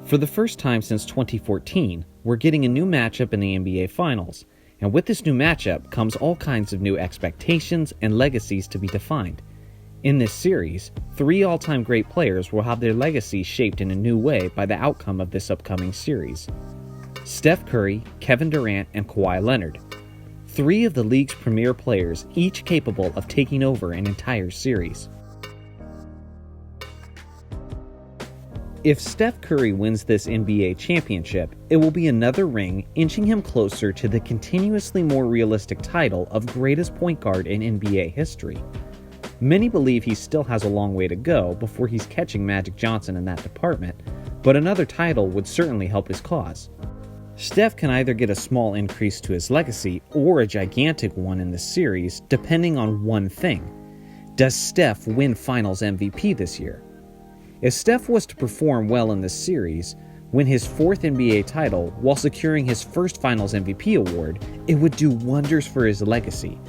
For the first time since 2014, we're getting a new matchup in the NBA Finals, and with this new matchup comes all kinds of new expectations and legacies to be defined. In this series, 3 all-time great players will have their legacies shaped in a new way by the outcome of this upcoming series. Steph Curry, Kevin Durant, and Kawhi Leonard. 3 of the league's premier players, each capable of taking over an entire series. If Steph Curry wins this NBA championship, it will be another ring inching him closer to the continuously more realistic title of greatest point guard in NBA history. Many believe he still has a long way to go before he's catching Magic Johnson in that department, but another title would certainly help his cause. Steph can either get a small increase to his legacy or a gigantic one in the series, depending on one thing. Does Steph win Finals MVP this year? If Steph was to perform well in this series, win his 4th NBA title while securing his first Finals MVP award, it would do wonders for his legacy.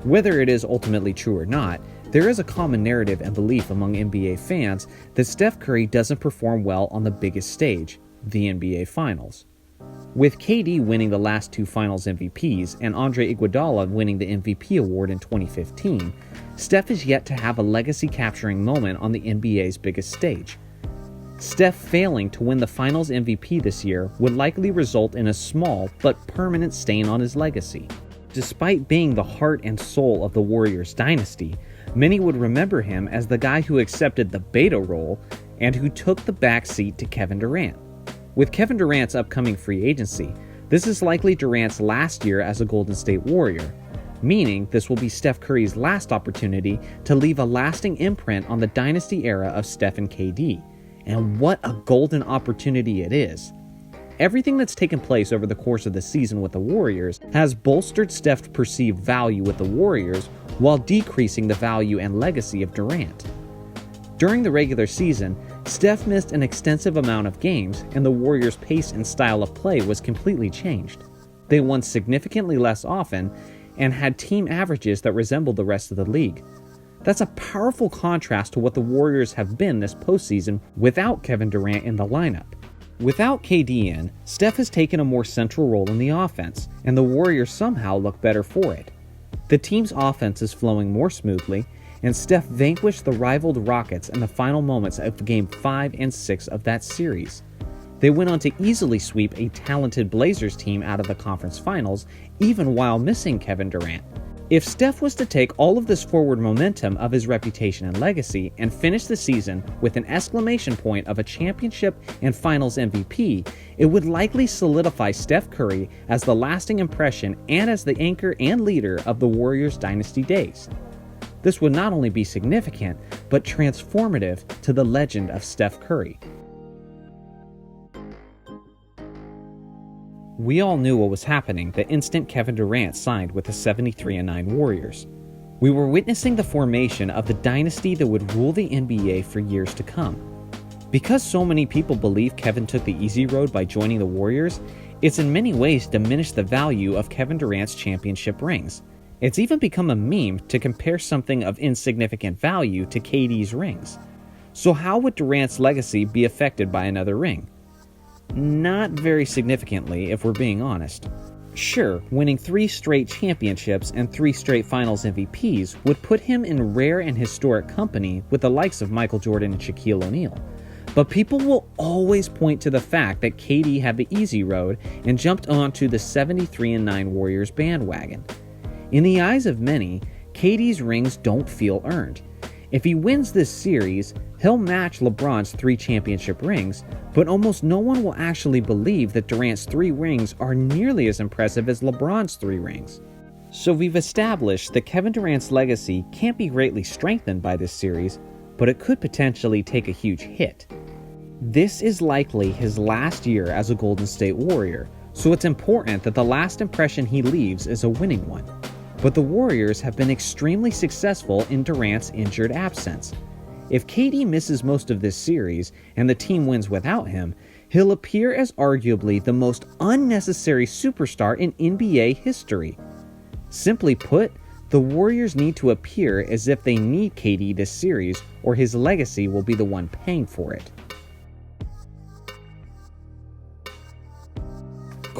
Whether it is ultimately true or not, there is a common narrative and belief among NBA fans that Steph Curry doesn't perform well on the biggest stage, the NBA Finals. With KD winning the last 2 Finals MVPs and Andre Iguodala winning the MVP award in 2015, Steph is yet to have a legacy-capturing moment on the NBA's biggest stage. Steph failing to win the Finals MVP this year would likely result in a small but permanent stain on his legacy. Despite being the heart and soul of the Warriors dynasty, many would remember him as the guy who accepted the beta role and who took the back seat to Kevin Durant. With Kevin Durant's upcoming free agency, this is likely Durant's last year as a Golden State Warrior, meaning this will be Steph Curry's last opportunity to leave a lasting imprint on the dynasty era of Steph and KD. And what a golden opportunity it is. Everything that's taken place over the course of the season with the Warriors has bolstered Steph's perceived value with the Warriors while decreasing the value and legacy of Durant. During the regular season, Steph missed an extensive amount of games, and the Warriors' pace and style of play was completely changed. They won significantly less often and had team averages that resembled the rest of the league. That's a powerful contrast to what the Warriors have been this postseason without Kevin Durant in the lineup. Without KD in, Steph has taken a more central role in the offense, and the Warriors somehow look better for it. The team's offense is flowing more smoothly, and Steph vanquished the rivaled Rockets in the final moments of Game 5 and 6 of that series. They went on to easily sweep a talented Blazers team out of the conference finals, even while missing Kevin Durant. If Steph was to take all of this forward momentum of his reputation and legacy and finish the season with an exclamation point of a championship and Finals MVP, it would likely solidify Steph Curry as the lasting impression and as the anchor and leader of the Warriors dynasty days. This would not only be significant, but transformative to the legend of Steph Curry. We all knew what was happening the instant Kevin Durant signed with the 73-9 Warriors. We were witnessing the formation of the dynasty that would rule the NBA for years to come. Because so many people believe Kevin took the easy road by joining the Warriors, it's in many ways diminished the value of Kevin Durant's championship rings. It's even become a meme to compare something of insignificant value to KD's rings. So how would Durant's legacy be affected by another ring? Not very significantly, if we're being honest. Sure, winning 3 straight championships and 3 straight Finals MVPs would put him in rare and historic company with the likes of Michael Jordan and Shaquille O'Neal. But people will always point to the fact that KD had the easy road and jumped onto the 73-9 Warriors bandwagon. In the eyes of many, KD's rings don't feel earned. If he wins this series, he'll match LeBron's 3 championship rings, but almost no one will actually believe that Durant's 3 rings are nearly as impressive as LeBron's 3 rings. So we've established that Kevin Durant's legacy can't be greatly strengthened by this series, but it could potentially take a huge hit. This is likely his last year as a Golden State Warrior, so it's important that the last impression he leaves is a winning one. But the Warriors have been extremely successful in Durant's injured absence. If KD misses most of this series and the team wins without him, he'll appear as arguably the most unnecessary superstar in NBA history. Simply put, the Warriors need to appear as if they need KD this series, or his legacy will be the one paying for it.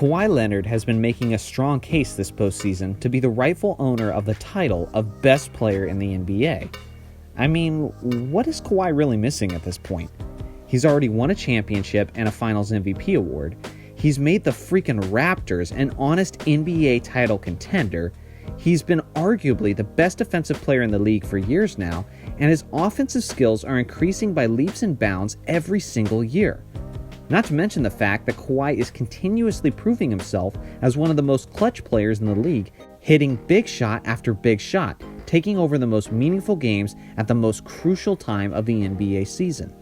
Kawhi Leonard has been making a strong case this postseason to be the rightful owner of the title of best player in the NBA. I mean, what is Kawhi really missing at this point? He's already won a championship and a Finals MVP award. He's made the freaking Raptors an honest NBA title contender. He's been arguably the best defensive player in the league for years now, and his offensive skills are increasing by leaps and bounds every single year. Not to mention the fact that Kawhi is continuously proving himself as one of the most clutch players in the league, hitting big shot after big shot, taking over the most meaningful games at the most crucial time of the NBA season.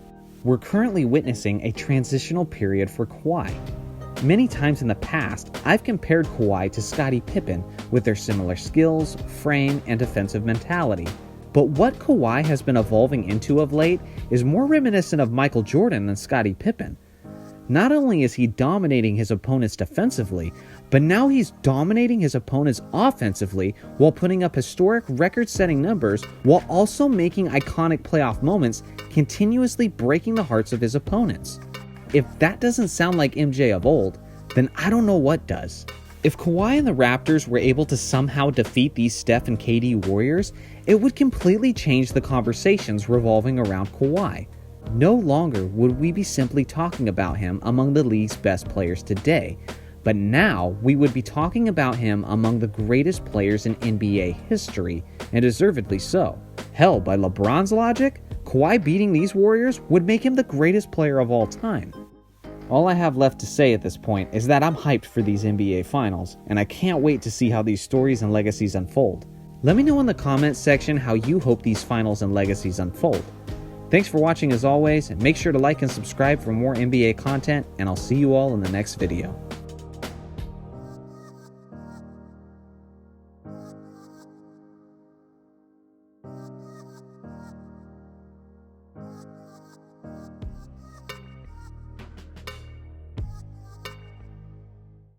We're currently witnessing a transitional period for Kawhi. Many times in the past, I've compared Kawhi to Scottie Pippen with their similar skills, frame, and defensive mentality. But what Kawhi has been evolving into of late is more reminiscent of Michael Jordan than Scottie Pippen. Not only is he dominating his opponents defensively, but now he's dominating his opponents offensively while putting up historic record-setting numbers while also making iconic playoff moments, continuously breaking the hearts of his opponents. If that doesn't sound like MJ of old, then I don't know what does. If Kawhi and the Raptors were able to somehow defeat these Steph and KD Warriors, it would completely change the conversations revolving around Kawhi. No longer would we be simply talking about him among the league's best players today, but now we would be talking about him among the greatest players in NBA history, and deservedly so. Hell, by LeBron's logic, Kawhi beating these Warriors would make him the greatest player of all time. All I have left to say at this point is that I'm hyped for these NBA Finals, and I can't wait to see how these stories and legacies unfold. Let me know in the comments section how you hope these Finals and legacies unfold. Thanks for watching as always, and make sure to like and subscribe for more NBA content, and I'll see you all in the next video.